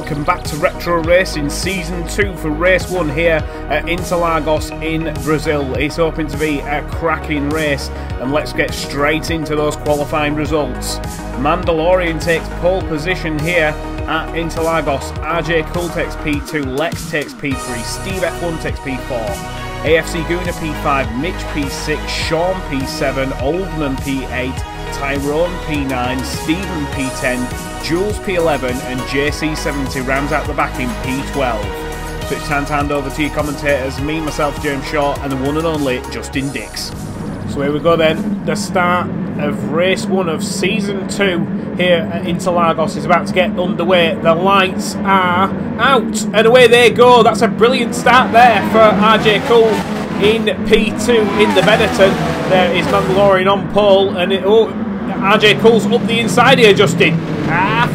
welcome back to Retro Racing Season 2 for Race 1 here at Interlagos in Brazil. It's hoping to be a cracking race, and let's get straight into those qualifying results. Mandalorian takes pole position here at Interlagos, RJ Cool takes P2, Lex takes P3, Steve F1 takes P4, AFC Guna P5, Mitch P6, Sean P7, Oldman P8, Tyrone P9, Stephen P10, Jules P11 and JC70 rounds out the back in P12. So it's time to hand over to your commentators, me, myself, James Shaw, and the one and only Justin Dix. So here we go then, the start of race 1 of Season 2 here at Interlagos is about to get underway. The lights are out and away they go. That's a brilliant start there for RJ Cool in P2 in the Benetton. There is Mandalorian on pole, and RJ Cool's up the inside here, Justin.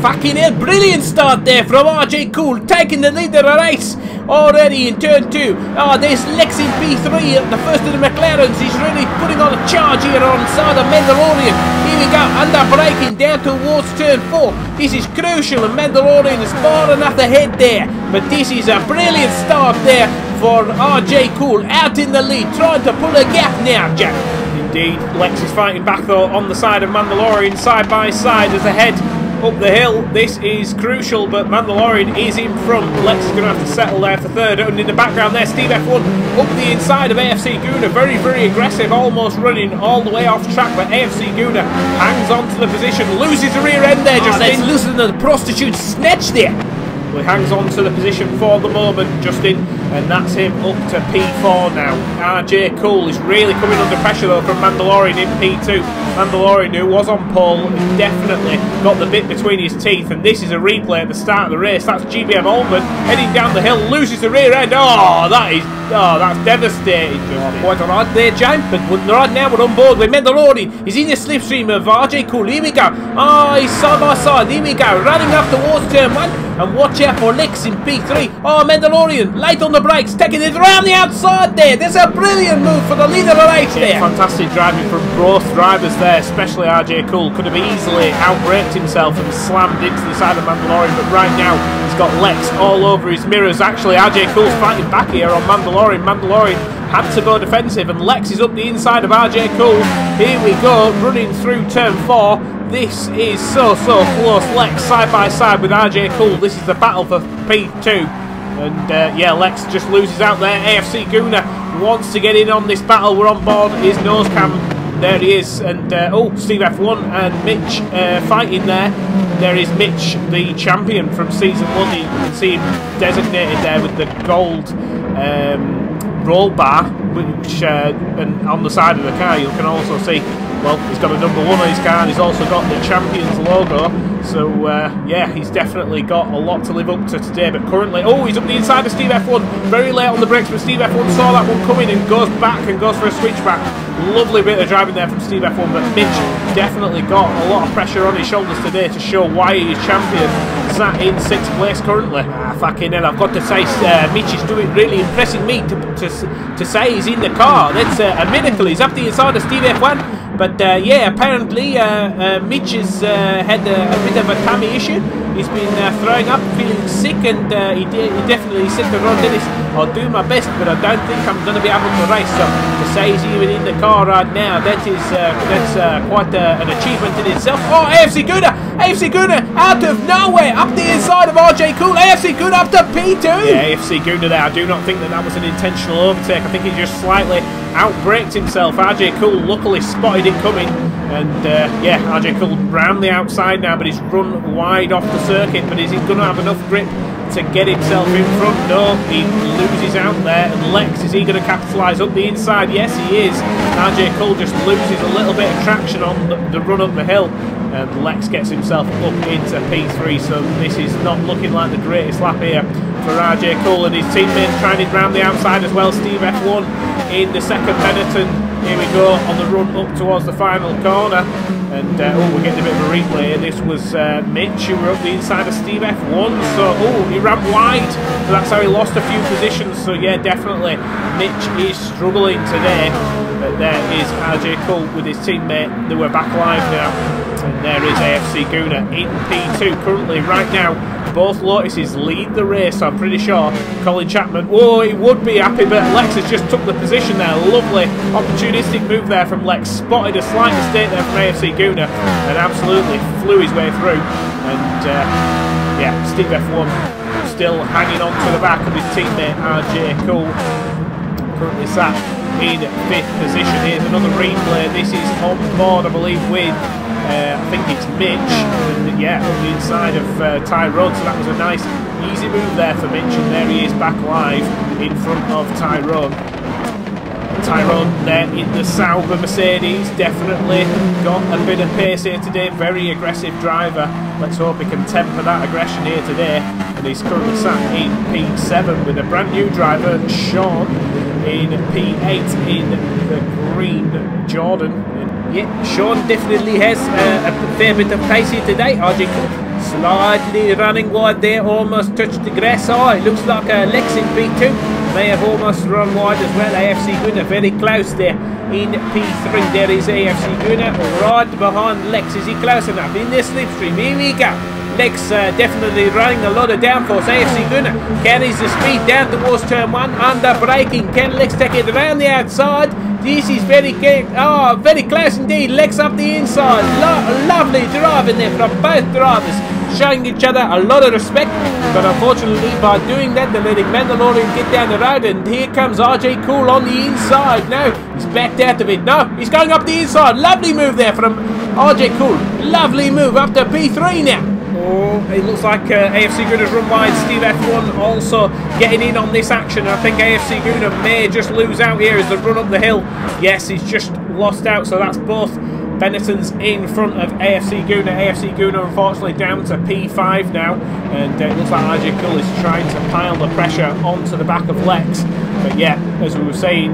Fucking hell, brilliant start there from RJ Cool, taking the lead of the race already in turn 2. There's Lex in P3, the first of the McLarens. He's really putting on a charge here on side of Mandalorian. Here we go, under braking down towards turn 4. This is crucial, and Mandalorian is far enough ahead there. But this is a brilliant start there for RJ Cool, out in the lead, trying to pull a gap now, Jack. Indeed, Lex is fighting back though on the side of Mandalorian, side by side as they head up the hill. This is crucial, but Mandalorian is in front. Lex is going to have to settle there for third, and in the background there, Steve F1 up the inside of AFC Guna, very, very aggressive, almost running all the way off track, but AFC Guna hangs on to the position, loses the rear end there, Justin. Let's listen to the prostitute snatch there. Well, he hangs on to the position for the moment, Justin, and that's him up to P4 now. RJ Cool is really coming under pressure though from Mandalorian in P2. Mandalorian, who was on pole, has definitely got the bit between his teeth, and this is a replay at the start of the race. That's GBM Oldman heading down the hill, loses the rear end. That's devastating. Quite alright there, James, but right now we're on board with Mandalorian. He's in the slipstream of RJ Cool. Here we go. He's side by side. Here we go, running up towards turn 1. And watch out for Lex in P3. Mandalorian, late on the brakes, taking it around the outside there. There's a brilliant move for the leader of the race there. Fantastic driving from both drivers there, especially RJ Cool. Could have easily outbraked himself and slammed into the side of Mandalorian, but right now he's got Lex all over his mirrors. Actually, RJ Cool's fighting back here on Mandalorian. Mandalorian had to go defensive, and Lex is up the inside of RJ Cool. Here we go, running through turn 4. This is so close. Lex side by side with RJ Cool. This is the battle for P2. And yeah, Lex just loses out there. AFC Guna wants to get in on this battle. We're on board his nose cam. There he is. And Steve F1 and Mitch fighting there. There is Mitch, the champion from Season 1. You can see him designated there with the gold roll bar, which and on the side of the car you can also see, well, he's got a number 1 on his car, and he's also got the Champions logo. So yeah, he's definitely got a lot to live up to today. But currently, he's up the inside of Steve F1, very late on the brakes, but Steve F1 saw that one coming and goes back and goes for a switchback. Lovely bit of driving there from Steve F1, but Mitch definitely got a lot of pressure on his shoulders today to show why he's champion. Sat in 6th place currently. Fucking hell, I've got to say, Mitch is really impressing me to say he's in the car. That's a miracle. He's up the inside of Steve F1. But yeah, apparently Mitch has had a bit of a tummy issue. He's been throwing up, feeling sick, and he definitely said to Ron Dennis, I'll do my best, but I don't think I'm going to be able to race. So to say he's even in the car right now, that's quite an achievement in itself. AFC Guna out of nowhere, up the inside of RJ Cool. AFC Guna up to P2. Yeah, AFC Guna there. I do not think that was an intentional overtake. I think he just slightly outbraked himself. RJ Cool luckily spotted it coming, and yeah, RJ Cool round the outside now, but he's run wide off the circuit. But is he going to have enough grip to get himself in front? No, he loses out there. And Lex, is he going to capitalise up the inside? Yes, he is. RJ Cool just loses a little bit of traction on the run up the hill, and Lex gets himself up into P3. So this is not looking like the greatest lap here for RJ Cool, and his teammate trying it round the outside as well. Steve F1 in the second Benetton. Here we go on the run up towards the final corner, and we're getting a bit of a replay here. This was Mitch, who were up the inside of Steve F1, so he ran wide, so that's how he lost a few positions. So yeah, definitely Mitch is struggling today. But there is RJ Cool with his teammate. They were back alive now. And there is AFC Guna in P2 currently right now. Both Lotuses lead the race, I'm pretty sure. Colin Chapman, oh, he would be happy, but Lex has just took the position there. Lovely opportunistic move there from Lex. Spotted a slight mistake there from AFC Guna and absolutely flew his way through. And yeah, Steve F1 still hanging on to the back of his teammate RJ Cool. Currently sat in 5th position. Here's another replay. This is on board, I believe, with I think it's Mitch, and yeah, on the inside of Tyrone, so that was a nice easy move there for Mitch, and there he is back live in front of Tyrone. Tyrone there in the Sauber Mercedes, definitely got a bit of pace here today, very aggressive driver. Let's hope he can temper that aggression here today, and he's currently sat in P7 with a brand new driver, Sean, in P8 in the green Jordan. Yeah, Sean definitely has a fair bit of pace here today. RJ slightly running wide there, almost touched the grass. Oh, it looks like Lex in P2 may have almost run wide as well. AFC Guna very close there in P3. There is AFC Guna right behind Lex. Is he close enough in this slipstream? Here we go. Lex definitely running a lot of downforce. AFC Guna carries the speed down towards turn 1, under braking. Can Lex take it around the outside? This is very close indeed. Lex up the inside. Lovely driving there from both drivers, showing each other a lot of respect. But unfortunately, by doing that, they're letting Mandalorian get down the road. And here comes RJ Cool on the inside. No, he's backed out of it. No, he's going up the inside. Lovely move there from RJ Cool. Lovely move up to P3 now. Oh, it looks like AFC Guna's run wide. Steve F1 also getting in on this action. I think AFC Guna may just lose out here as they run up the hill. Yes, he's just lost out, so that's both Benetton's in front of AFC Guna. AFC Guna unfortunately down to P5 now, and it looks like RJ Cool is trying to pile the pressure onto the back of Lex. But yeah, as we were saying,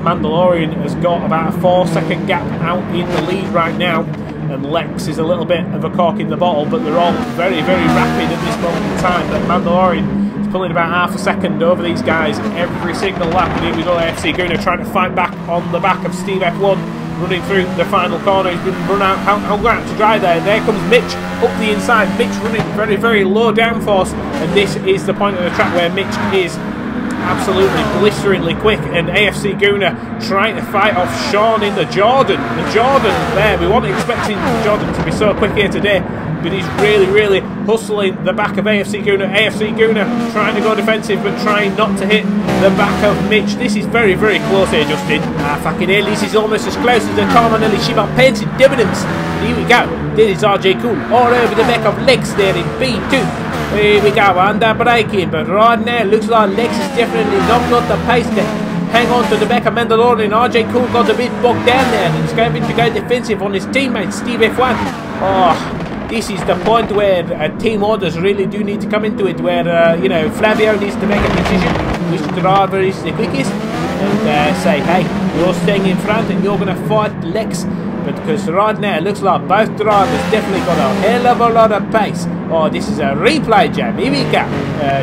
Mandalorian has got about a 4-second gap out in the lead right now. And Lex is a little bit of a cork in the bottle, but they're all very, very rapid at this moment in time. But Mandalorian is pulling about half a second over these guys every single lap. And here we go, AFC Guna trying to fight back on the back of Steve F1, running through the final corner. He's been run out, how going to dry there. There comes Mitch up the inside. Mitch running very, very low downforce. And this is the point of the track where Mitch is absolutely blisteringly quick, and AFC Guna trying to fight off Sean in the Jordan. The Jordan there, we weren't expecting Jordan to be so quick here today, but he's really, really hustling the back of AFC Guna. AFC Guna trying to go defensive, but trying not to hit the back of Mitch. This is very, very close here, Justin. Fucking hell, this is almost as close as the time on Ellie Shiba pens in dividends. Here we go. This is RJ Cool all over the back of Lex there in B2. Here we go, under braking, but right now looks like Lex is definitely not got the pace to hang on to the back of Mandalorian. RJ Cool got a bit bogged down there, and he's going to go defensive on his teammate Steve F1. Oh, this is the point where team orders really do need to come into it, where you know, Flavio needs to make a decision which driver is the quickest, and say, hey, you're staying in front and you're going to fight Lex. But because right now it looks like both drivers definitely got a hell of a lot of pace. Oh, this is a replay jam. Here we go.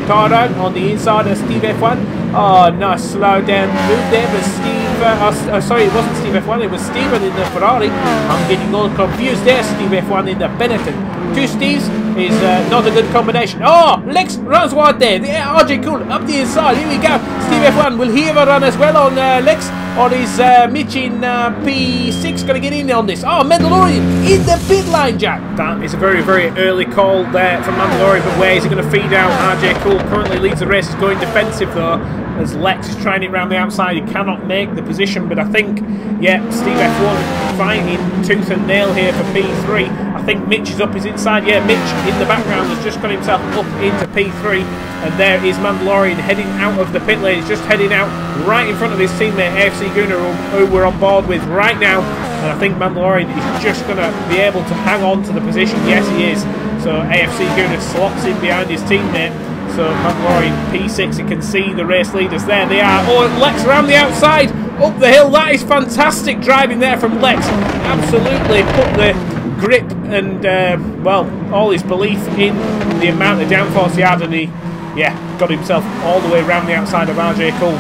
Tyrone on the inside of Steve F1. Oh, nice slow down move there. But Steve, sorry, it wasn't Steve F1. It was Steven in the Ferrari. I'm getting all confused there. Steve F1 in the Benetton. Two Steves is not a good combination. Oh, Lex runs wide there. RJ Cool up the inside. Here we go. Steve F1 will he ever run as well on Lex? Or is Mitch in P6 going to get in on this? Oh, Mandalorian in the pit line, Jack. That is a very, very early call there from Mandalorian, but where is he going to feed out? RJ Cool currently leads the race. He's going defensive though, as Lex is trying it around the outside. He cannot make the position, but I think, yeah, Steve F1 fighting tooth and nail here for P3. I think Mitch is up his inside. Yeah, Mitch in the background has just got himself up into P3. And there is Mandalorian heading out of the pit lane. He's just heading out right in front of his teammate AFC Guna, who we're on board with right now. And I think Mandalorian is just going to be able to hang on to the position. Yes, he is. So AFC Guna slots in behind his teammate. So Mandalorian P6, you can see the race leaders there. They are. Oh, Lex around the outside, up the hill. That is fantastic driving there from Lex. Absolutely put the grip and, well, all his belief in the amount of downforce he had, and he, yeah, got himself all the way around the outside of RJ Cool.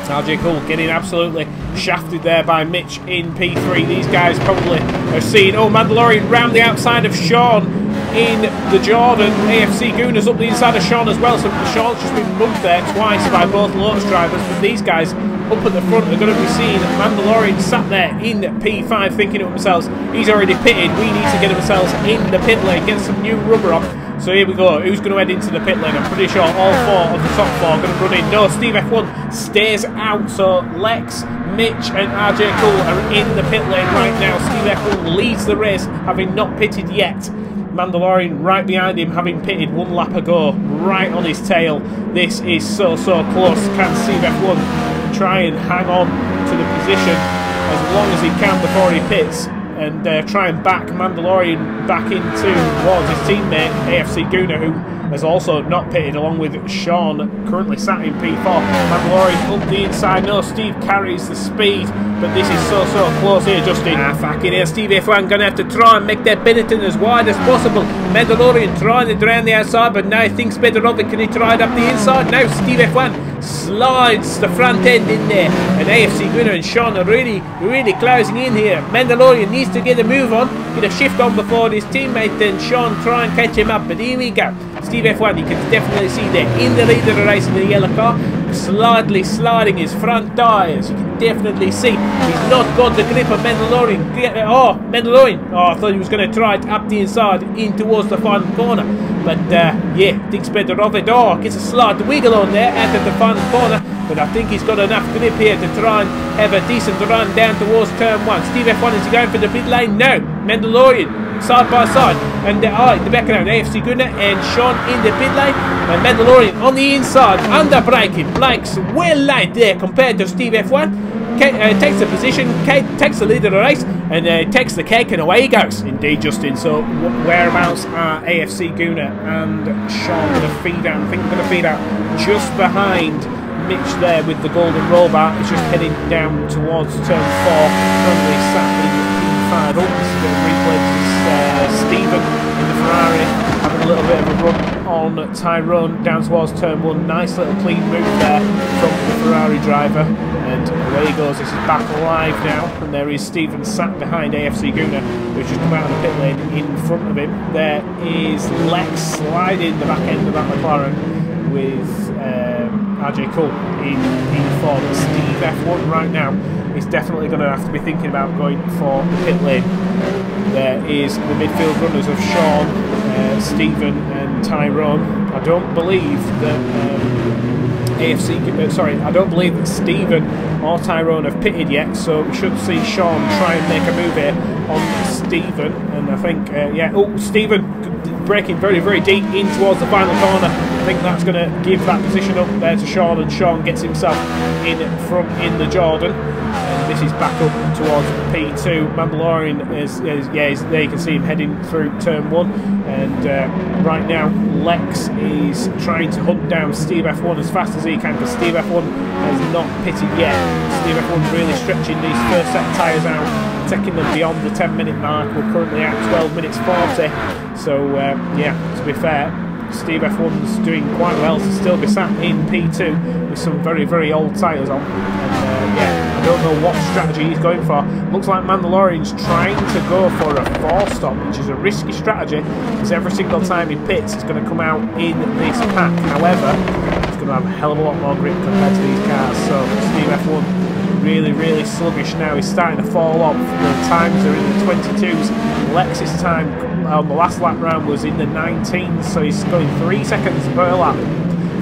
RJ Cool getting absolutely shafted there by Mitch in P3. These guys probably have seen, oh, Mandalorian round the outside of Sean in the Jordan. AFC Gooners up the inside of Sean as well, so Sean's just been mugged there twice by both Lotus drivers, but these guys up at the front are going to be seeing Mandalorian sat there in P5 thinking to themselves, he's already pitted, we need to get ourselves in the pit lane, get some new rubber on. So here we go, who's going to head into the pit lane? I'm pretty sure all four of the top four are going to run in. No, Steve F1 stays out, so Lex, Mitch and RJ Cool are in the pit lane right now. Steve F1 leads the race, having not pitted yet. Mandalorian right behind him, having pitted one lap ago, right on his tail. This is so close. Can Steve F1 try and hang on to the position as long as he can before he pits, and try and back Mandalorian back into towards his teammate AFC Gooner, who has also not pitted, along with Sean, currently sat in P4. Mandalorian up the inside. No, Steve carries the speed, but this is so close here, Justin. Fucking hell, Steve F1 gonna have to try and make that Benetton as wide as possible. Mandalorian trying to drown the outside, but now he thinks better of it. Can he try it up the inside? Now Steve F1 slides the front end in there, and AFC Gooner and Sean are really closing in here. Mandalorian needs to get a move on, get a shift on before his teammate and Sean try and catch him up, but here we go. Steve F1, you can definitely see there in the lead of the race in the yellow car, slightly sliding his front tyres. You can definitely see he's not got the grip of Mandalorian. Oh, Mandalorian! Oh, I thought he was going to try it up the inside in towards the final corner, but yeah, thinks better of it. Oh, gets a slight wiggle on there out of the final corner, but I think he's got enough grip here to try and have a decent run down towards turn 1. Steve F1 is going for the pit lane. No, Mandalorian side by side, and the background AFC Gooner and Sean in the pit lane, and Mandalorian on the inside, under braking. Blake's well light there compared to Steve F1. Takes the position, takes the lead of the race, and takes the cake, and away he goes. Indeed, Justin. So whereabouts are AFC Gooner and Sean going to feed out? I think they're going to feed out just behind Mitch there with the golden robot. It's just heading down towards turn 4. Currently sat in P5. Oh, this is going to replay. Stephen in the Ferrari having a little bit of a run on Tyrone down towards turn 1. Nice little clean move there from the Ferrari driver, and away he goes. This is back live now, and there is Stephen sat behind AFC Gooner, who's just come out of the pit lane in front of him. There is Lex sliding the back end of that McLaren with RJ Cool in P4. Steve F1 right now is definitely going to have to be thinking about going for the pit lane. There is the midfield runners of Sean, Stephen and Tyrone. I don't believe that I don't believe that Stephen or Tyrone have pitted yet, so we should see Sean try and make a move here on Stephen, and I think, yeah, oh, Stephen braking very deep in towards the final corner. I think that's going to give that position up there to Sean, and Sean gets himself in front in the Jordan. And this is back up towards P2. Mandalorian is there. You can see him heading through turn 1, and right now Lex is trying to hunt down Steve F1 as fast as he can, because Steve F1 has not pitted yet. Steve F1 really stretching these first set of tyres out, taking them beyond the 10-minute mark. We're currently at 12 minutes 40, so yeah, to be fair, Steve F1's doing quite well to still be sat in P2 with some very old tyres on, and yeah, I don't know what strategy he's going for. Looks like Mandalorian's trying to go for a 4-stop, which is a risky strategy, because every single time he pits it's going to come out in this pack. However, he's going to have a hell of a lot more grip compared to these cars, so Steve F1 really sluggish now. He's starting to fall off. The times are in the 22s. Lex's time on the last lap round was in the 19s, so he's going 3 seconds per lap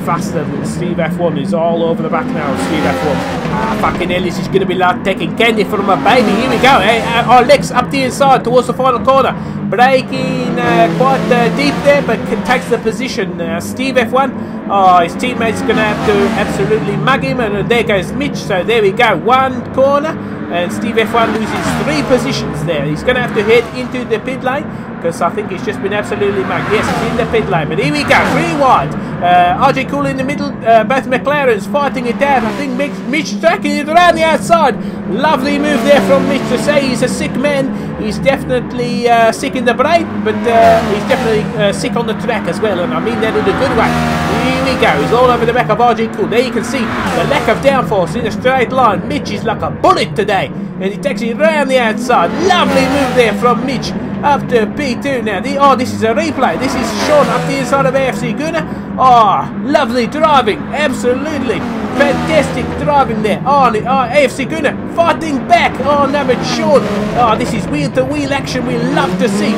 faster than Steve F1. He's all over the back now of Steve F1. Fucking hell, this is going to be like taking candy from a baby. Here we go. Our Lex up the inside towards the final corner. Braking quite deep there, but takes the position. Steve F1. Oh, his teammate's going to have to absolutely mug him, and there goes Mitch. So there we go. One corner, and Steve F1 loses 3 positions there. He's going to have to head into the pit lane, because I think he's just been absolutely mugged. Yes, he's in the pit lane, but here we go. 3 wide. RJ Cool in the middle. Both McLarens fighting it out. I think Mitch tracking it around the outside. Lovely move there from Mitch to say he's a sick man. He's definitely sick in the brain, but he's definitely sick on the track as well, and I mean that in a good way. here we go. He's all over the back of RJ Cool. There you can see the lack of downforce in a straight line. Mitch is like a bullet today, and he takes it round the outside. Lovely move there from Mitch up to P2 now. This is a replay. This is Sean up the inside of AFC Gunner. Oh, lovely driving. Absolutely fantastic driving there. Oh, AFC Gunner fighting back. Oh, no, but Sean. Oh, this is wheel-to-wheel action we love to see.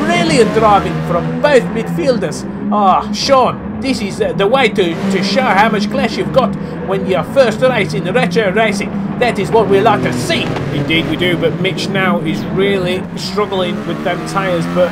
Brilliant driving from both midfielders. Oh, Sean, this is the way to show how much clash you've got when you're first race in retro racing. That is what we like to see. Indeed we do, but Mitch now is really struggling with them tyres, but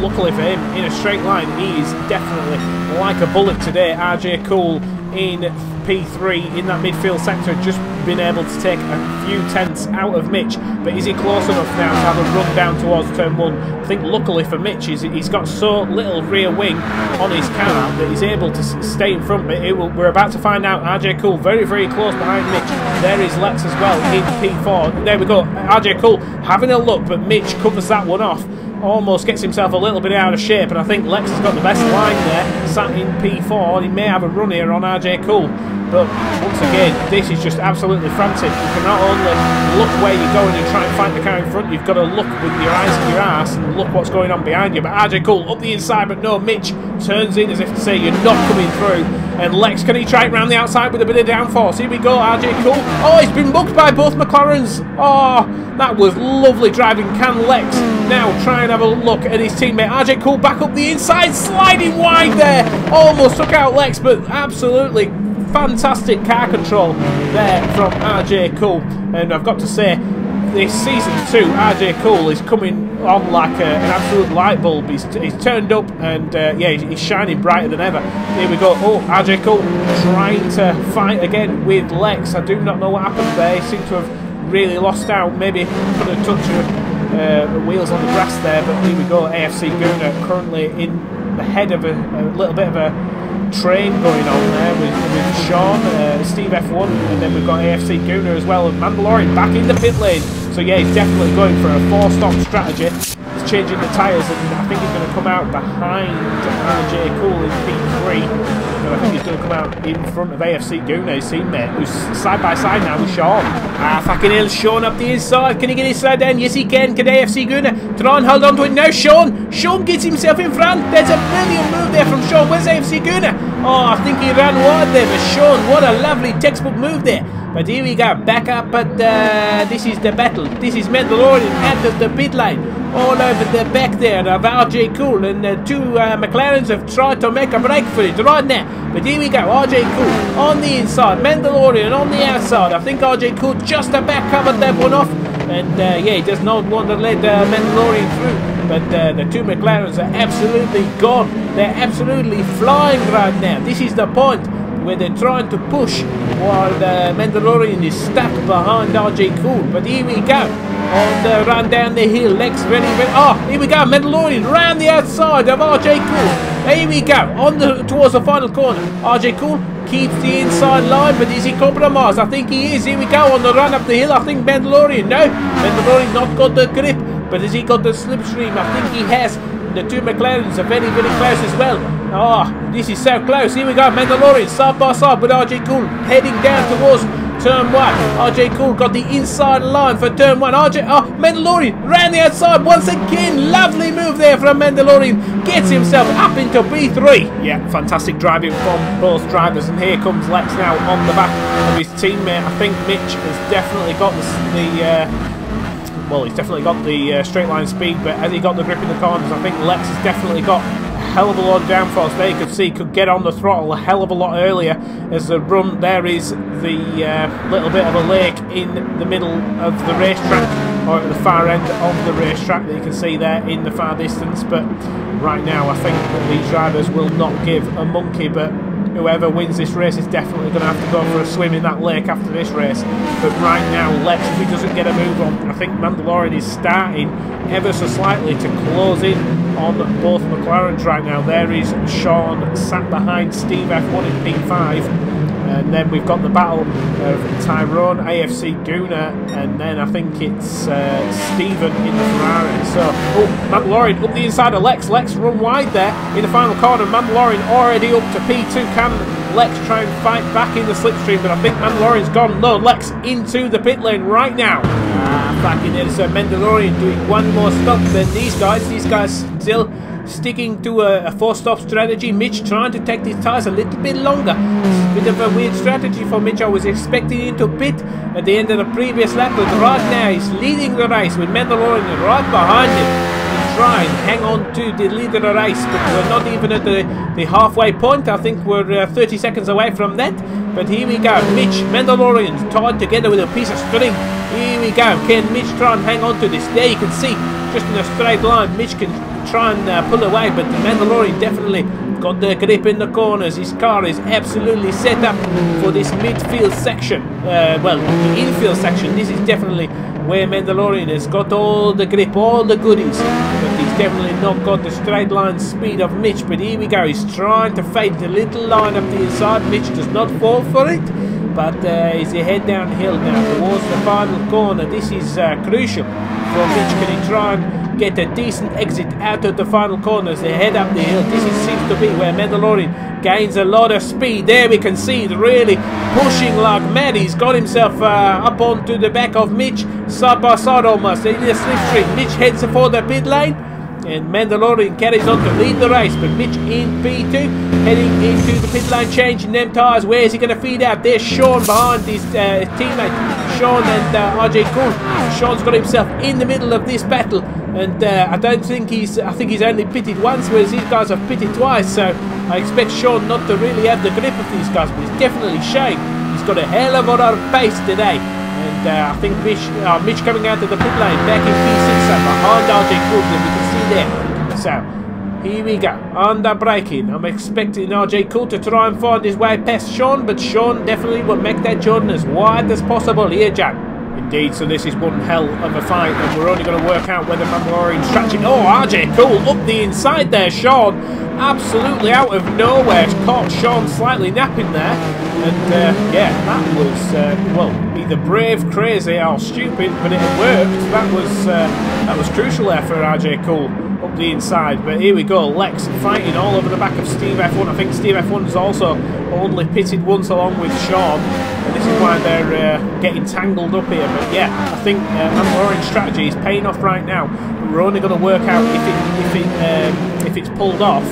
luckily for him, in a straight line, he is definitely like a bullet today. RJ Cool in P3 in that midfield sector, just been able to take a few tenths out of Mitch, but is he close enough now to have a run down towards turn 1? I think luckily for Mitch, he's got so little rear wing on his car that he's able to stay in front, but we're about to find out. RJ Cool very, very close behind Mitch. There is Lex as well in P4. There we go, RJ Cool having a look, but Mitch covers that one off. Almost gets himself a little bit out of shape, and I think Lex has got the best line there, sat in P4. He may have a run here on RJ Cool, but once again, this is just absolutely frantic. You can not only look where you're going and try and find the car in front, you've got to look with your eyes and your arse and look what's going on behind you. But RJ Cool up the inside, but no, Mitch turns in as if to say you're not coming through. And Lex, can he try it round the outside with a bit of downforce? Here we go, RJ Cool. Oh, he's been mugged by both McLarens. Oh, that was lovely driving. Can Lex now try and have a look at his teammate? RJ Cool back up the inside, sliding wide there. Almost took out Lex, but absolutely fantastic car control there from RJ Cool. And I've got to say, this season 2, RJ Cool is coming on like an absolute light bulb. He's turned up, and yeah, he's shining brighter than ever. Here we go. Oh, RJ Cool trying to fight again with Lex. I do not know what happened there. He seemed to have really lost out. Maybe put a touch of wheels on the grass there, but here we go. AFC Gunner currently in the head of a little bit of a train going on there with Sean, Steve F1, and then we've got AFC Gunner as well, and Mandalorian back in the pit lane. So yeah, he's definitely going for a 4-stop strategy. He's changing the tyres, and I think he's going to come out behind RJ Cool in P3. But I think he's going to come out in front of AFC Gunner, his teammate, who's side by side now with Sean. Fucking hell, Sean up the inside. Can he get his side down? Yes, he can. Can AFC Gunner try and hold on to it now? Sean gets himself in front. There's a brilliant move there from Sean. Where's AFC Gunner? Oh, I think he ran wide there, but Sean, what a lovely textbook move there. But here we go, back up, but this is the battle. This is Mandalorian out of the pit lane, all over the back there of RJ Cool, and the two McLarens have tried to make a break for it right now. But here we go, RJ Cool on the inside, Mandalorian on the outside. I think RJ Cool just about covered that one off, and yeah, he does not want to let Mandalorian through. But the two McLarens are absolutely gone. They're absolutely flying right now. This is the point where they're trying to push while the Mandalorian is stuck behind RJ Cool. But here we go on the run down the hill. Lex ready. Oh, here we go. Mandalorian round the outside of RJ Cool. Here we go towards the final corner. RJ Cool keeps the inside line, but is he compromised? I think he is. Here we go on the run up the hill. I think Mandalorian. No, Mandalorian not got the grip, but has he got the slipstream? I think he has. The two McLarens are very, very close as well. Oh, this is so close. Here we go, Mandalorian side by side with RJ Cool heading down towards turn 1. RJ Cool got the inside line for turn 1. Mandalorian ran the outside once again. Lovely move there from Mandalorian. Gets himself up into P3. Yeah, fantastic driving from both drivers. And here comes Lex now on the back of his teammate. I think Mitch has definitely got well, he's definitely got the straight line speed, but has he got the grip in the corners? I think Lex has definitely got a hell of a lot of downforce there. You could see he could get on the throttle a hell of a lot earlier as the run. There is the little bit of a lake in the middle of the racetrack, or at the far end of the racetrack that you can see there in the far distance. But right now I think that these drivers will not give a monkey, but whoever wins this race is definitely going to have to go for a swim in that lake after this race. But right now, Lex, if he doesn't get a move on, I think Mandalorian is starting ever so slightly to close in on both McLarens right now. There is Sean sat behind Steve F1 in P5. And then we've got the battle of Tyrone, AFC Guna, and then I think it's Stephen in the Ferrari. So, oh, Mandalorian up the inside of Lex. Lex run wide there in the final corner. Mandalorian already up to P2. Can Lex try and fight back in the slipstream? But I think Mandalorian's gone. No, Lex into the pit lane right now. Back in there, so Mandalorian doing one more stop than these guys. These guys still sticking to a 4-stop strategy. Mitch trying to take these tyres a little bit longer. It's a bit of a weird strategy for Mitch. I was expecting him to pit at the end of the previous lap, but right now he's leading the race with Mandalorian right behind him. Try and hang on to the lead of the race, but we're not even at the halfway point. I think we're 30 seconds away from that. But here we go. Mitch, Mandalorian tied together with a piece of string. Here we go. Can Mitch try and hang on to this? There you can see, just in a straight line, Mitch can try and pull away, but the Mandalorian definitely got the grip in the corners. His car is absolutely set up for this midfield section. Well, the infield section. This is definitely where Mandalorian has got all the grip, all the goodies, but he's definitely not got the straight line speed of Mitch. But here we go, he's trying to fade the little line up the inside. Mitch does not fall for it, but as he head downhill now towards the final corner, this is crucial for Mitch. Can he try and get a decent exit out of the final corner as they head up the hill? This seems to be where Mandalorian gains a lot of speed. There we can see it really pushing like mad. He's got himself up onto the back of Mitch, side by side almost in the slipstream. Mitch heads for the pit lane, and Mandalorian carries on to lead the race, but Mitch in P2 heading into the pit lane, changing them tyres. Where is he going to feed out? There's Sean behind his teammate Sean and RJ Cool. Sean's got himself in the middle of this battle, and I think he's only pitted once, whereas these guys have pitted twice. So I expect Sean not to really have the grip of these guys, but he's definitely showing he's got a hell of a lot of pace today. And I think Mitch coming out of the pit lane back in P6 behind RJ Cool, we can see there. So here we go, under braking. I'm expecting RJ Cool to try and find his way past Sean, but Sean definitely will make that Jordan as wide as possible here, Jack. Indeed, so this is one hell of a fight, and we're only going to work out whether Mandalorian's stretching. Oh, RJ Cool up the inside there. Sean absolutely out of nowhere caught Sean slightly napping there, and yeah, that was well, either brave, crazy, or stupid, but it worked. That was crucial there for RJ Cool up the inside. But here we go, Lex fighting all over the back of Steve F1. I think Steve F1 has also only pitted once along with Sean, and this is why they're getting tangled up here. But yeah, I think Mandalorian strategy is paying off right now. We're only going to work out if it's pulled off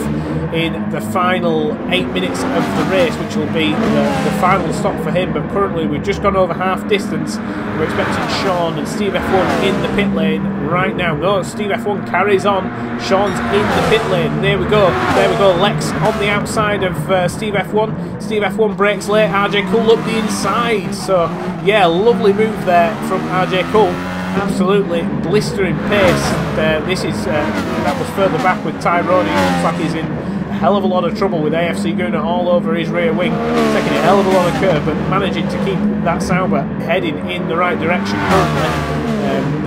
in the final 8 minutes of the race, which will be the final stop for him. But currently we've just gone over half distance. We're expecting Sean and Steve F1 in the pit lane right now. No, Steve F1 carries on. Sean's in the pit lane. There we go. Lex on the outside of Steve F1. Steve F1 brakes late. RJ Cool up the inside. So yeah, lovely move there from RJ Cool. Absolutely blistering pace. This is that was further back with Tyrone. He looks like he's in a hell of a lot of trouble with AFC Guna all over his rear wing, taking a hell of a lot of curve, but managing to keep that Sauber heading in the right direction currently.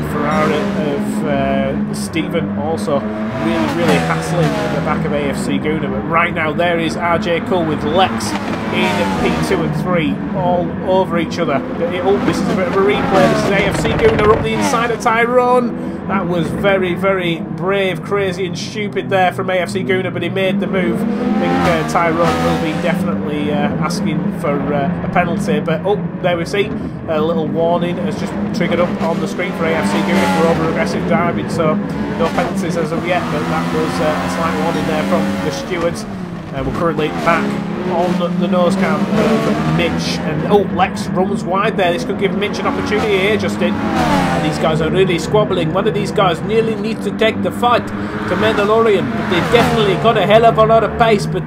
The Ferrari of Stephen also really hassling at the back of AFC Guna. But right now there is RJ Cool with Lex in P2 and 3 all over each other. Oh, this is a bit of a replay. This is AFC Guna up the inside of Tyrone. That was very brave, crazy and stupid there from AFC Guna, but he made the move. I think Tyrone will be definitely asking for a penalty. But oh, there we see a little warning has just triggered up on the screen for AFC Guna for over-aggressive driving. So no penalties as of yet, but that was a slight warning there from the stewards. We're currently back on the nose cam of Mitch, and oh, Lex runs wide there. This could give Mitch an opportunity here, Justin. These guys are really squabbling. One of these guys nearly needs to take the fight to Mandalorian, but they've definitely got a hell of a lot of pace. But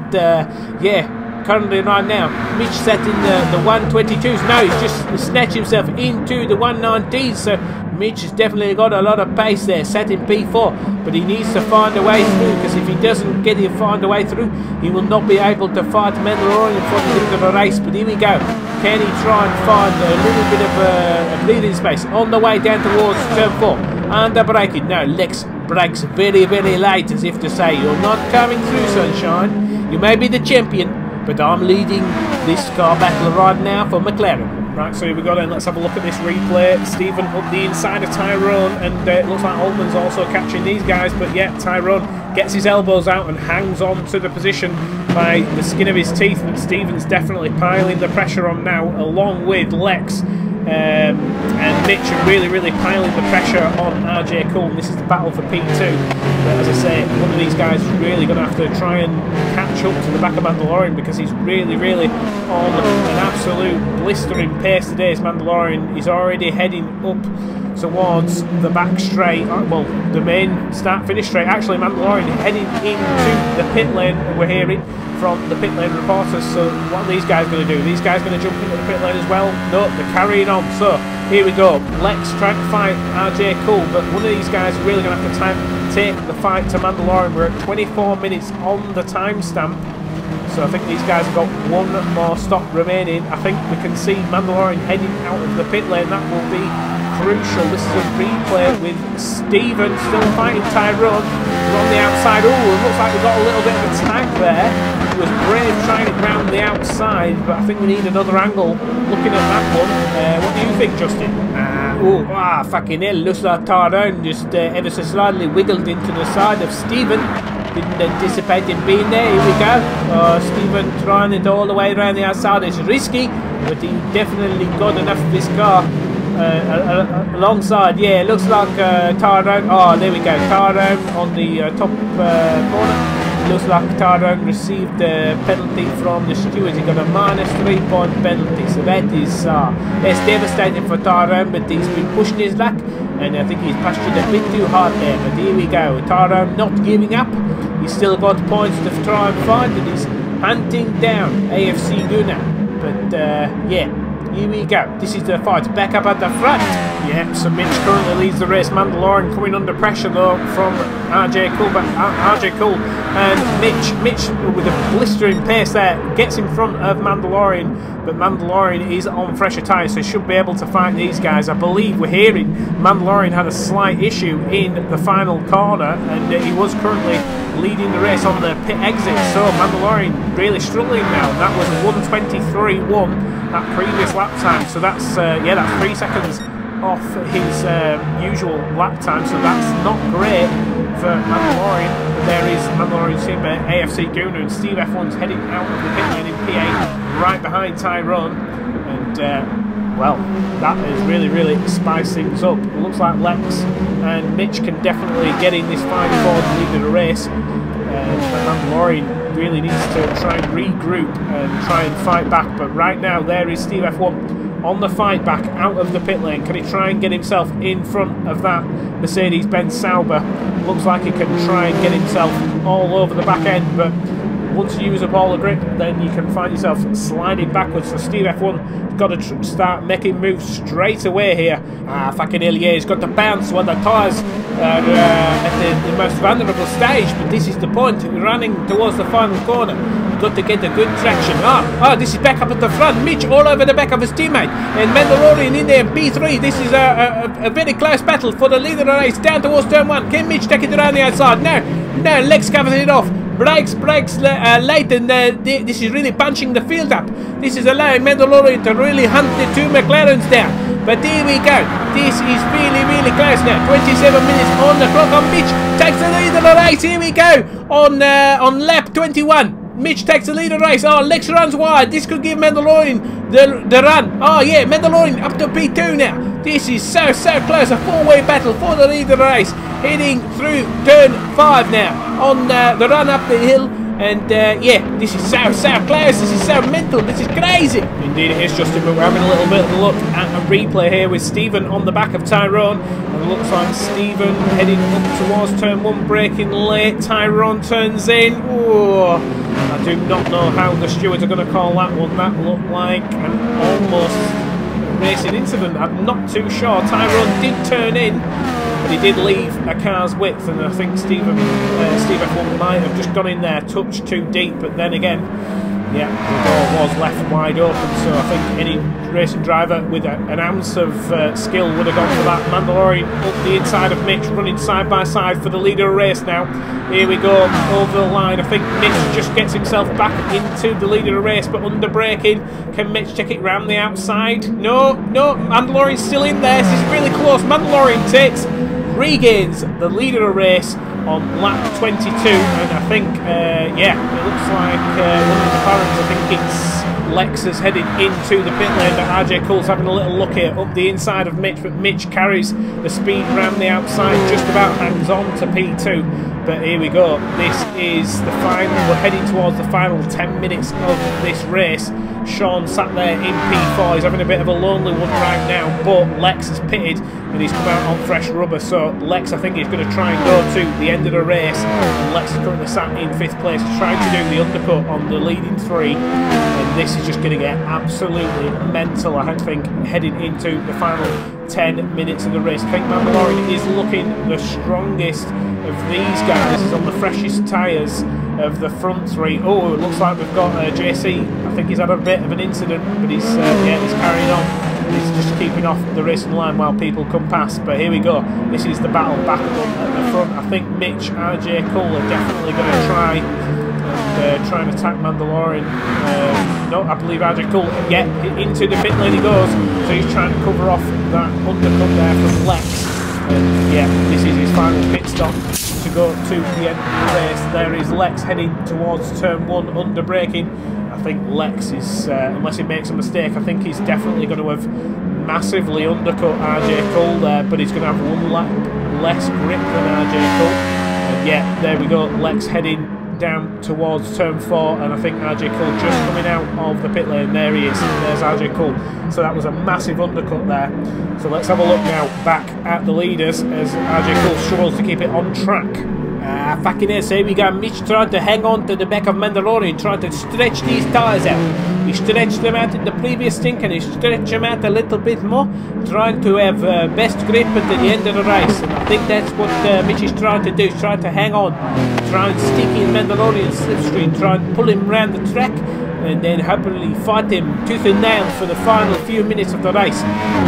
yeah, currently right now, Mitch set in the 122s. Now he's just snatched himself into the 119s. So Mitch has definitely got a lot of pace there, set in P4, but he needs to find a way through, because if he doesn't find a way through, he will not be able to fight Mandalorian for the end of the race. But here we go. Can he try and find a little bit of a breathing space on the way down towards turn 4? Under braking. No, Lex brakes very late, as if to say, you're not coming through, sunshine. You may be the champion, but I'm leading this car battle right now for McLaren. Right, so here we go then, let's have a look at this replay. Stephen up the inside of Tyrone, and it looks like Altman's also catching these guys, but yeah, Tyrone gets his elbows out and hangs on to the position by the skin of his teeth, but Stephen's definitely piling the pressure on now, along with Lex and Mitch are really piling the pressure on RJ Cool. This is the battle for P2, but as I say, one of these guys is really going to have to try and catch up to the back of Mandalorian, because he's really on an absolute blistering pace today. As Mandalorian is already heading up towards the back straight, well, the main start-finish straight. Actually, Mandalorian heading into the pit lane, we're hearing from the pit lane reporters. So what are these guys going to do? Are these guys going to jump into the pit lane as well? No, they're carrying on. So here we go. Lex trying to fight RJ Cool, but one of these guys is really going to have to take the fight to Mandalorian. We're at 24 minutes on the timestamp. So I think these guys have got one more stop remaining. I think we can see Mandalorian heading out of the pit lane. That will be crucial. This is a replay with Stephen still fighting Tyrone. We're on the outside. Oh, it looks like we've got a little bit of a tag there. It was brave trying it round the outside, but I think we need another angle looking at that one. What do you think, Justin? Fucking hell, looks like Tyrone just ever so slightly wiggled into the side of Stephen. Didn't anticipate him being there. Here we go. Stephen trying it all the way around the outside. It's risky, but he definitely got enough of this car alongside. Yeah, it looks like Tyrone. Oh, there we go. Tyrone on the top corner. Looks like Tyrone received a penalty from the stewards. He got a -3 point penalty. So that is that's devastating for Tyrone, but he's been pushing his luck, and I think he's pushed it a bit too hard there. But here we go. Tyrone not giving up. He's still got points to try and find, and he's hunting down AFC Gunnar. But yeah, here we go. This is the fight. Back up at the front. Yeah, so Mitch currently leads the race. Mandalorian coming under pressure though from RJ Cool, but RJ Cool and Mitch with a blistering pace there gets in front of Mandalorian, but Mandalorian is on fresher tyres, so he should be able to fight these guys. I believe we're hearing Mandalorian had a slight issue in the final corner, and he was currently leading the race on the pit exit, so Mandalorian really struggling now. That was 1:23.1 that previous lap time, so that's yeah, that's 3 seconds off his usual lap time, so that's not great for Mandalorian. There is Mandalorian's teammate AFC Gunnar, and Steve F1's heading out of the pit lane in P8 right behind Tyrone, and well, that is really spiced things up. It looks like Lex and Mitch can definitely get in this fight before the lead of the race, but Mandalorian really needs to try and regroup and try and fight back. But right now there is Steve F1 on the fight back out of the pit lane. Can he try and get himself in front of that Mercedes-Benz Sauber? Looks like he can try and get himself all over the back end, but once you use up all the grip, then you can find yourself sliding backwards. So Steve F1 has got to start making moves straight away here. Fucking hell, yeah, he's got to bounce when the tyres are at the most vulnerable stage, but this is the point. Running towards the final corner, got to get a good traction. This is back up at the front. Mitch all over the back of his teammate, and Mandalorian in there in P3. This is a very close battle for the leader of the race down towards turn 1. Can Mitch take it around the outside? No, Lex covers it off. Brakes late, and this is really punching the field up. This is allowing Mandalorian to really hunt the two McLarens down. But here we go. This is really close now. 27 minutes on the clock. On Mitch takes the lead of the race. Here we go on lap 21. Mitch takes the lead of the race. Lex runs wide. This could give Mandalorian the run. Yeah, Mandalorian up to P2 now. This is so close. A four-way battle for the lead of the race. Heading through turn 5 now on the run up the hill. And yeah, this is so close. This is so mental. This is crazy. Indeed it is, Justin, but we're having a little bit of a look at a replay here with Stephen on the back of Tyrone. And it looks like Stephen heading up towards turn 1, braking late. Tyrone turns in. Ooh, I do not know how the stewards are going to call that one. That looked like an almost racing incident. I'm not too sure. Tyrone did turn in, but he did leave a car's width, and I think Steve F1 might have just gone in there, touched too deep. But then again, Yeah, the door was left wide open, so I think any racing driver with an ounce of skill would have gone for that. Mandalorian up the inside of Mitch, running side by side for the leader of the race now. Here we go, over the line. I think Mitch just gets himself back into the leader of the race, but under braking. Can Mitch take it round the outside? No, Mandalorian's still in there. This is really close. Mandalorian regains the leader of the race on lap 22, and I think, yeah, it looks like one of the parents, I think it's Lex is heading into the pit lane, but RJ Cole's having a little look here up the inside of Mitch, but Mitch carries the speed round the outside, just about hangs on to P2. But here we go, this is the final, we're heading towards the final 10 minutes of this race. Sean sat there in P4, he's having a bit of a lonely one right now, but Lex has pitted and he's come out on fresh rubber, so Lex I think is going to try and go to the end of the race, and Lex is currently sat in 5th place, trying to do the undercut on the leading 3, and this is just going to get absolutely mental, I think, heading into the final 10 minutes of the race. I think Mandalorian is looking the strongest of these guys. He's on the freshest tyres of the front 3. Oh, it looks like we've got JC. I think he's had a bit of an incident, but he's yeah, he's carrying on. He's just keeping off the racing line while people come past. But here we go. This is the battle back up at the front. I think Mitch, RJ Cole are definitely going to try and attack Mandalorian. No, I believe RJ Cole, yeah, into the pit lane he goes. So he's trying to cover off that undercut there from Lex. And yeah, this is his final pit stop to go to the end of the race. There is Lex heading towards turn 1 under braking. I think Lex is, unless he makes a mistake, I think he's definitely going to have massively undercut RJ Cole there, but he's going to have one lap less grip than RJ Cole. And yeah, there we go, Lex heading down towards turn 4, and I think RJ Cole just coming out of the pit lane. There he is, there's RJ Cole. So that was a massive undercut there. So let's have a look now back at the leaders as RJ Cole struggles to keep it on track. Fucking hell, so we got Mitch trying to hang on to the back of Mandalorian, trying to stretch these tyres out. He stretched them out in the previous stint, and he stretched them out a little bit more, trying to have best grip at the end of the race. And I think that's what Mitch is trying to do, trying to hang on, try and stick in Mandalorian's slipstream, try and pull him around the track, and then happily fight him tooth and nail for the final few minutes of the race.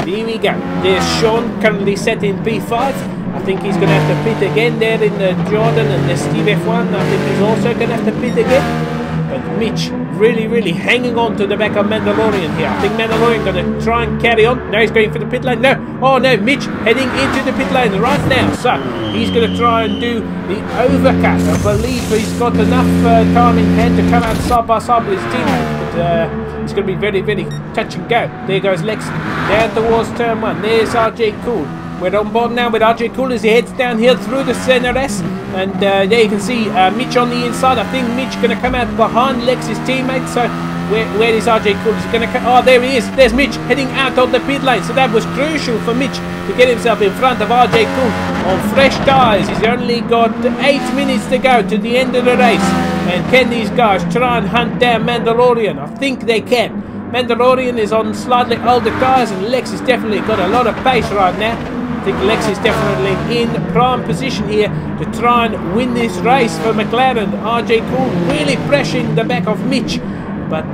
Here we go. There's Sean currently set in P5. I think he's going to have to pit again there in the Jordan, and the Steve F1. I think he's also going to have to pit again. But Mitch really hanging on to the back of Mandalorian here. I think Mandalorian going to try and carry on. Now he's going for the pit lane. No. Oh no, Mitch heading into the pit lane right now. So he's going to try and do the overcut. I believe he's got enough time in hand to come out side by side with his teammates. But it's going to be very touch and go. There goes Lex down towards turn 1. There's RJ Cool. We're on board now with RJ Cole as he heads down here through the CNRS, and there you can see Mitch on the inside. I think Mitch going to come out behind Lex's teammate. So where is RJ Cole? Is he going to come? Oh, there he is. There's Mitch heading out of the pit lane. So that was crucial for Mitch to get himself in front of RJ Cole on fresh tyres. He's only got 8 minutes to go to the end of the race. And can these guys try and hunt down Mandalorian? I think they can. Mandalorian is on slightly older tyres, and Lex has definitely got a lot of pace right now. I think Lex is definitely in prime position here to try and win this race for McLaren. RJ Cole really pressuring the back of Mitch, but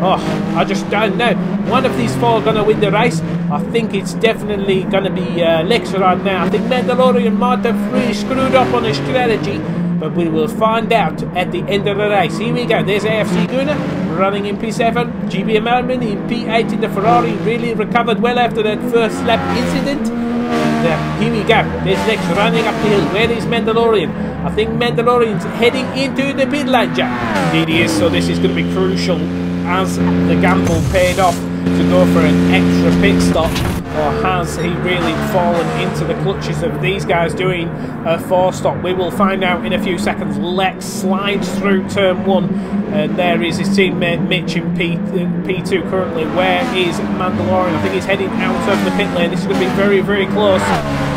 oh, I just don't know. One of these 4 are going to win the race. I think it's definitely going to be Lex right now. I think Mandalorian might have really screwed up on his strategy, but we will find out at the end of the race. Here we go. There's AFC Gunner running in P7. GB Melman in P8 in the Ferrari. Really recovered well after that first lap incident. And here we go. There's Lex running up the hill. Where is Mandalorian? I think Mandalorian's heading into the pit lane, Jack. Indeed he is. So this is going to be crucial as the gamble paid off to go for an extra pit stop. Or has he really fallen into the clutches of these guys doing a 4-stop? We will find out in a few seconds. Lex slides through turn 1, and there is his teammate Mitch in P2 currently. Where is Mandalorian? I think he's heading out of the pit lane. This is going to be very close.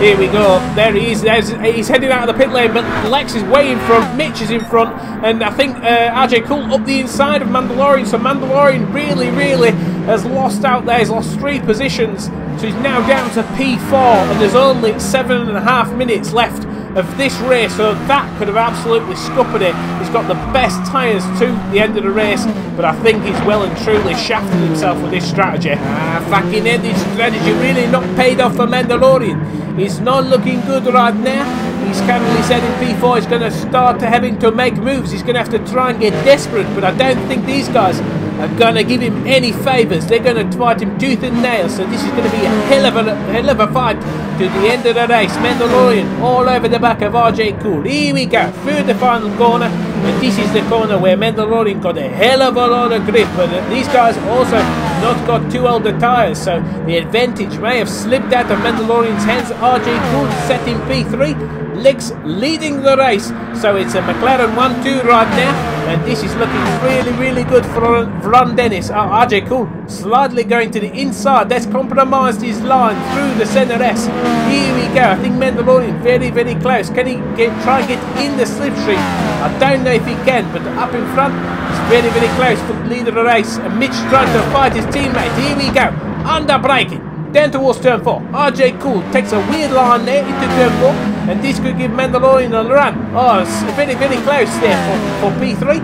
Here we go. There he is. He's heading out of the pit lane, but Lex is way in front. Mitch is in front, and I think RJ Cole up the inside of Mandalorian. So Mandalorian really has lost out there. He's lost 3 positions. So he's now down to P4, and there's only 7.5 minutes left of this race, so that could have absolutely scuppered it. He's got the best tyres to the end of the race, but I think he's well and truly shafted himself with this strategy. Fucking hell, this strategy really not paid off for Mandalorian. He's not looking good right now. He's currently said in P4 he's going to start having to make moves. He's going to have to try and get desperate, but I don't think these guys are going to give him any favours. They're going to fight him tooth and nail, so this is going to be a hell of a fight to the end of the race. Mandalorian all over the back of RJ Cool. Here we go, through the final corner, and this is the corner where Mandalorian got a hell of a lot of grip, but these guys also not got too old the tyres, so the advantage may have slipped out of Mandalorian's hands. RJ Cool set in P3. Lex leading the race, so it's a McLaren 1-2 right now, and this is looking really good for Ron Dennis. RJ Cool slightly going to the inside. That's compromised his line through the center S. Here we go. I think Mandalorian very close. Can he try and get in the slipstream? I don't know if he can, but up in front it's very close for the leader of the race, and Mitch trying to fight his teammate. Here we go, under braking down towards turn 4. RJ Cool takes a weird line there into turn 4, and this could give Mandalorian a run. Oh, it's very close there for P3.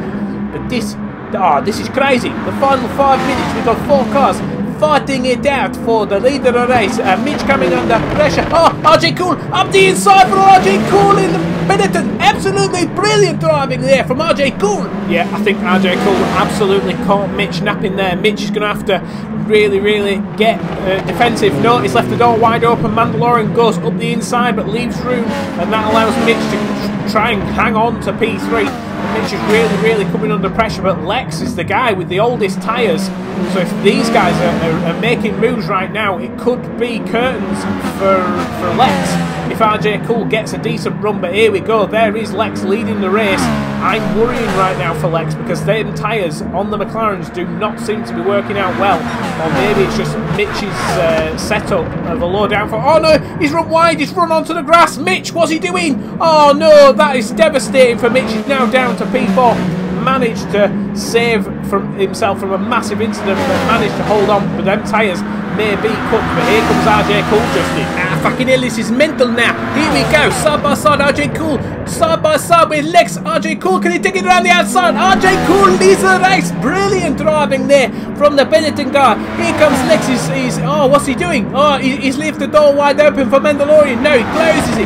But this is crazy. The final 5 minutes, we've got 4 cars fighting it out for the leader of the race. Mitch coming under pressure. Oh, RJ Cool up the inside for RJ Cool in the Benetton. Absolutely brilliant driving there from RJ Cool. Yeah, I think RJ Cool absolutely caught Mitch napping there. Mitch is going to have to really get defensive. No, he's left the door wide open. Mandalorian goes up the inside but leaves room, and that allows Mitch to try and hang on to P3. Mitch is really coming under pressure, but Lex is the guy with the oldest tyres, so if these guys are making moves right now, it could be curtains for Lex if RJ Cool gets a decent run. But here we go, there is Lex leading the race. I'm worrying right now for Lex because their tyres on the McLarens do not seem to be working out well, or maybe it's just Mitch's setup of a low downforce. Oh no, he's run wide, he's run onto the grass. Mitch, what's he doing? Oh no, that is devastating for Mitch. He's now down to P4. Managed to save himself from a massive incident, but managed to hold on, but them tyres may be cooked. But here comes RJ Cool, Justin. Fucking hell, this is mental now. Here we go, side by side, RJ Cool, side by side with Lex. RJ Cool, can he take it around the outside? RJ Cool leads the race. Brilliant driving there from the Benetton guy. Here comes Lex. Oh, what's he doing? Oh, he's left the door wide open for Mandalorian. No, he closes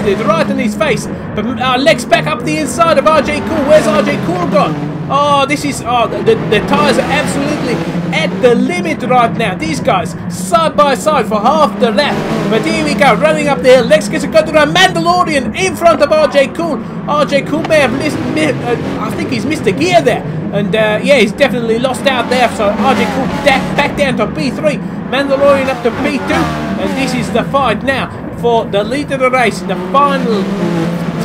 it right in his face. But Lex back up the inside of RJ Cool. Where's RJ Cool gone? Oh, this is, the tyres are absolutely at the limit right now. These guys side by side for half the lap. But here we go, running up the hill. Lex gets a cut around. Mandalorian in front of RJ Cool. RJ Cool may have I think he's missed a gear there. And yeah, he's definitely lost out there. So RJ Cool back down to P3. Mandalorian up to P2. And this is the fight now for the leader of the race in the final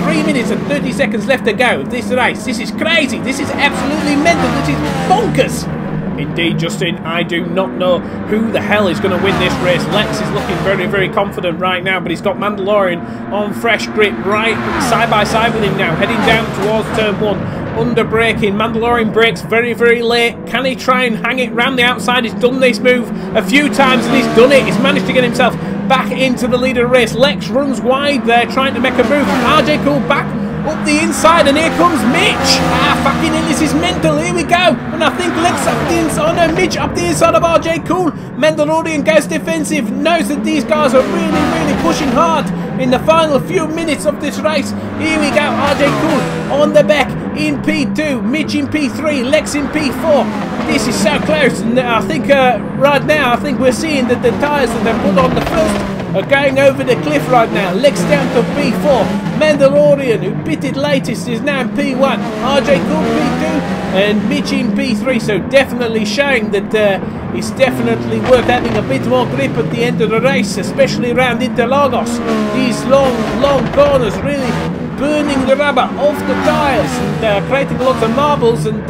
3 minutes and 30 seconds left to go of this race. This is crazy. This is absolutely mental. This is bonkers. Indeed, Justin, I do not know who the hell is going to win this race. Lex is looking very confident right now, but he's got Mandalorian on fresh grip right side by side with him now, heading down towards turn 1. Under braking, Mandalorian brakes very late. Can he try and hang it round the outside? He's done this move a few times and he's done it. He's managed to get himself back into the leader of the race. Lex runs wide there, trying to make a move. RJ Cool back up the inside, and here comes Mitch. Fucking hell, this is mental. Here we go. And I think Lex up the inside. Oh no, Mitch up the inside of RJ Cool. Mandalorian goes defensive, knows that these guys are really pushing hard in the final few minutes of this race. Here we go, RJ Cool on the back in P2, Mitch in P3, Lex in P4. This is so close, and I think right now, I think we're seeing that the tyres that they put on the first are going over the cliff right now. Lex down to P4. Mandalorian, who pitted latest, is now in P1. RJ Cool P2 and Mitch in P3. So definitely showing that it's definitely worth having a bit more grip at the end of the race, especially around Interlagos. These long corners really burning the rubber off the tyres and creating lots of marbles. And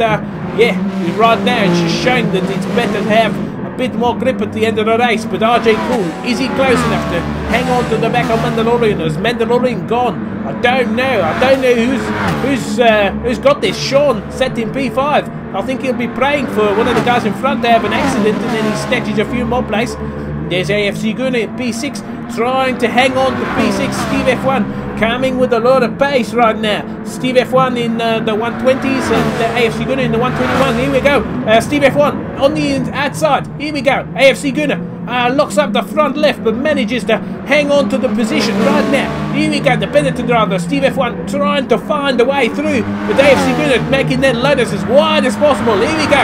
yeah, right now it's just showing that it's better to have bit more grip at the end of the race. But RJ Cool, is he close enough to hang on to the back of Mandalorian? Is Mandalorian gone? I don't know who's got this. Sean set in P5. I think he'll be praying for one of the guys in front to have an accident, and then he snatches a few more places. There's AFC Gunner at P6 trying to hang on to P6. Steve F1 coming with a lot of pace right now. Steve F1 in the 120s and AFC Gunner in the 121. Here we go. Steve F1 on the outside. Here we go. AFC Gunner locks up the front left but manages to hang on to the position right now. Here we go. The Benetton driver, Steve F1, trying to find a way through with AFC Gunner making that Lotus as wide as possible. Here we go.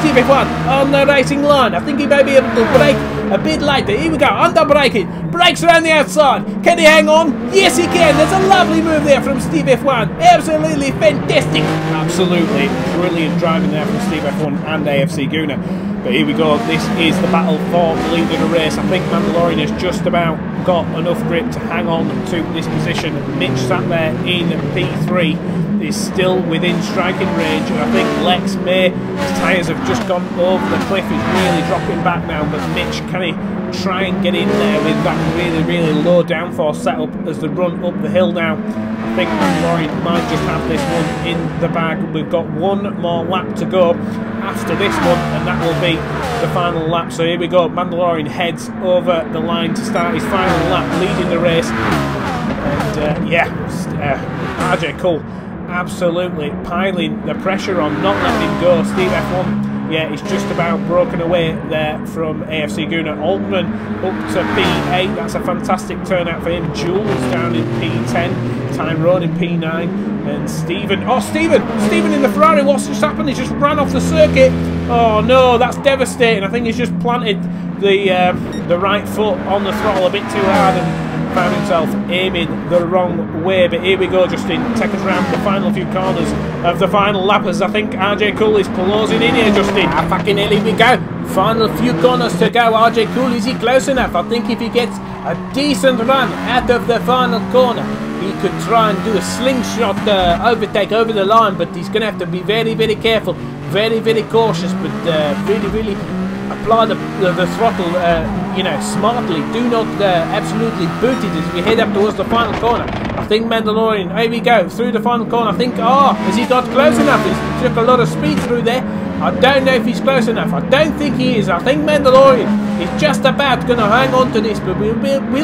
Steve F1 on the racing line. I think he may be able to brake a bit later. Here we go. Under braking. Brakes around the outside. Can he hang on? Yes, he can. There's a lovely move there from Steve F1. Absolutely fantastic. Absolutely brilliant driving there from Steve F1 and AFC Gunner. But here we go. This is the battle for the lead of the race. I think Mandalorian has just about got enough grip to hang on to this position. Mitch sat there in P3. Is still within striking range, and I think Lex May, his tyres have just gone over the cliff. He's really dropping back now, but Mitch, can he try and get in there with that really low downforce setup as they run up the hill now? I think Mandalorian might just have this one in the bag. We've got one more lap to go after this one, and that will be the final lap. So here we go. Mandalorian heads over the line to start his final lap, leading the race. And RJ Cole absolutely piling the pressure on, not letting him go. Steve F1, yeah, he's just about broken away there from AFC Gunner. Altman up to P8, that's a fantastic turnout for him. Jules down in P10, Tyrone in P9, and Stephen in the Ferrari. What's just happened? He just ran off the circuit. Oh no, that's devastating. I think he's just planted the right foot on the throttle a bit too hard and found himself aiming the wrong way. But here we go, Justin. Take us round the final few corners of the final lappers. I think RJ Cool is closing in here, Justin. Fucking hell, here we go. Final few corners to go. RJ Cool, is he close enough? I think if he gets a decent run out of the final corner, he could try and do a slingshot overtake over the line, but he's going to have to be very careful, very cautious, but really apply the throttle, smartly. Do not absolutely boot it as we head up towards the final corner. I think Mandalorian, here we go, through the final corner. I think, has he got close enough? He took a lot of speed through there. I don't know if he's close enough. I don't think he is. I think Mandalorian is just about going to hang on to this, but we'll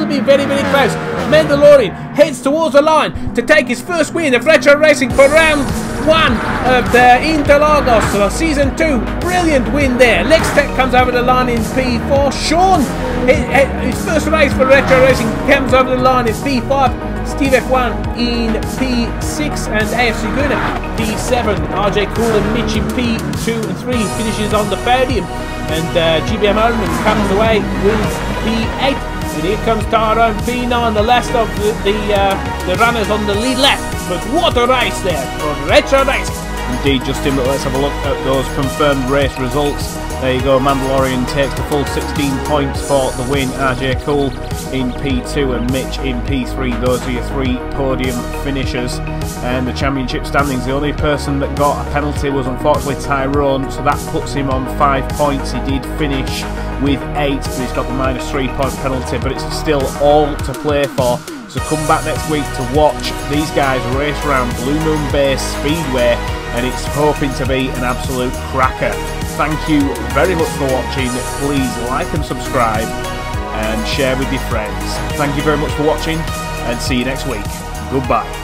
be very close. Mandalorian heads towards the line to take his first win of retro racing for round 1 of the Interlagos for season 2. Brilliant win there. Lex Tech comes over the line in P4. Sean, his first race for retro racing, comes over the line in P5. Steve F1 in P6 and AFC Gunner P7. RJ Cool and Mitch in P2 and 3 finishes on the podium, and GBM Oldman comes away with P8. And here comes Tyrone P9, the last of the runners on the lead lap. But what a race there for retro racing. Indeed, Justin, but let's have a look at those confirmed race results. There you go, Mandalorian takes the full 16 points for the win. RJ Cole in P2 and Mitch in P3. Those are your 3 podium finishers. And the championship standings, the only person that got a penalty was unfortunately Tyrone, so that puts him on 5 points. He did finish with 8, but he's got the -3 point penalty, but it's still all to play for. So come back next week to watch these guys race around Blue Moon Base Speedway, and it's hoping to be an absolute cracker. Thank you very much for watching. Please like and subscribe and share with your friends. Thank you very much for watching, and see you next week. Goodbye.